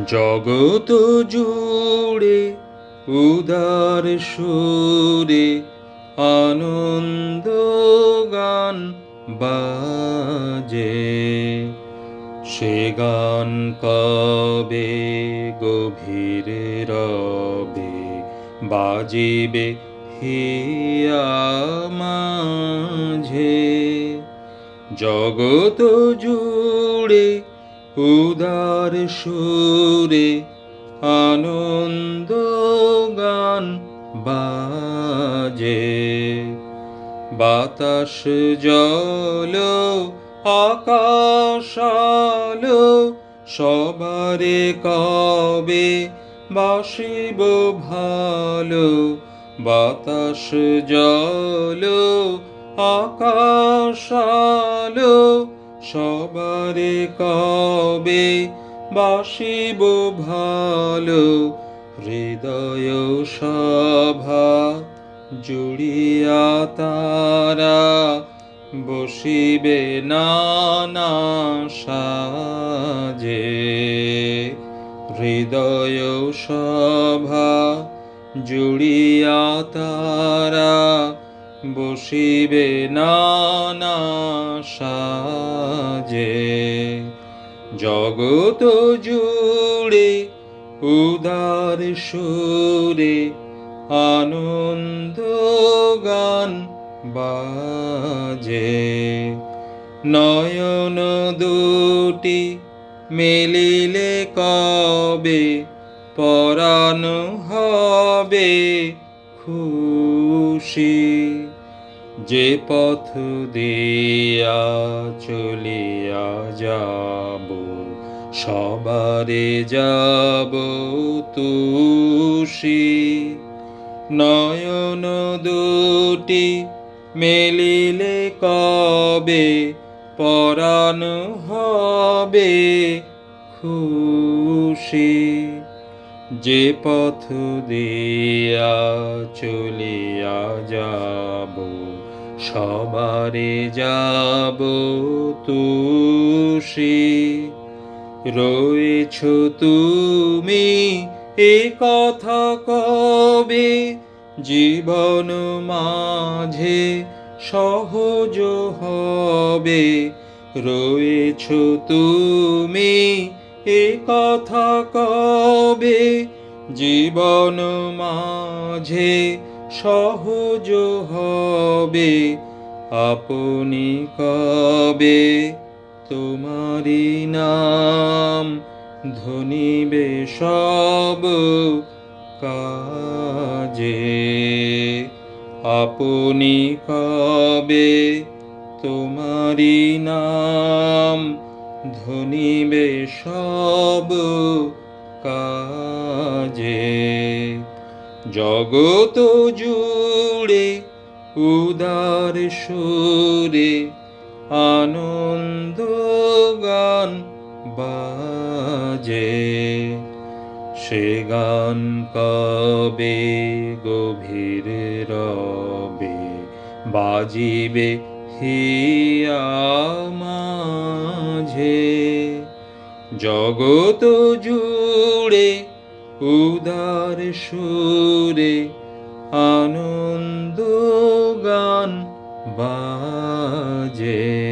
জগত জুড়ে উদার সুরে আনন্দ গান বাজে, সে গান কবে গভীর রবে বাজিবে হিয়া মাঝে। জগত জুড়ে উদার সুরে আনন্দ গান বাজে, বাতাস জল আকাশ আলো সবারে কবে বাসিব ভালো। বাতাস জল আকাশ আলো সবারে কবে বাসিব ভালো। হৃদয় সভা জুড়িয়া তারা বসিবে নানা সাজে। হৃদয় সভা জুড়িয়া তারা বসিবে নানা সাজে। জগত জুড়ে উদার সুরে আনন্দ গান বাজে। নয়ন দুটি মেলিলে কবে পরাণ হবে খুশি। যে পথ দিয়া চলিয়া যাব সবারে যাব তুষি। নয়ন দুটি মেলিলে কবে পরাণ হবে খুশি। যে পথ দিয়া চলিয়া যাব সবারে যাব তুষি। রয়েছ তুমি এ কথা কবে জীবন মাঝে সহজ হবে। রয়েছ তুমি এ কথা কবে জীবন মাঝে সহজ হবে। আপনি কবে তোমারি নাম ধ্বনিবে সব কাজে। আপনি কবে তোমারি নাম ধ্বনিবে সব কাজে। জগত জুড়ে উদার সুরে আনন্দ গান বাজে, সে গান কবে গভীর রবে বাজিবে হিয়া মাঝে। জগত জুড়ে উদার সুরে আনন্দ গান বাজে।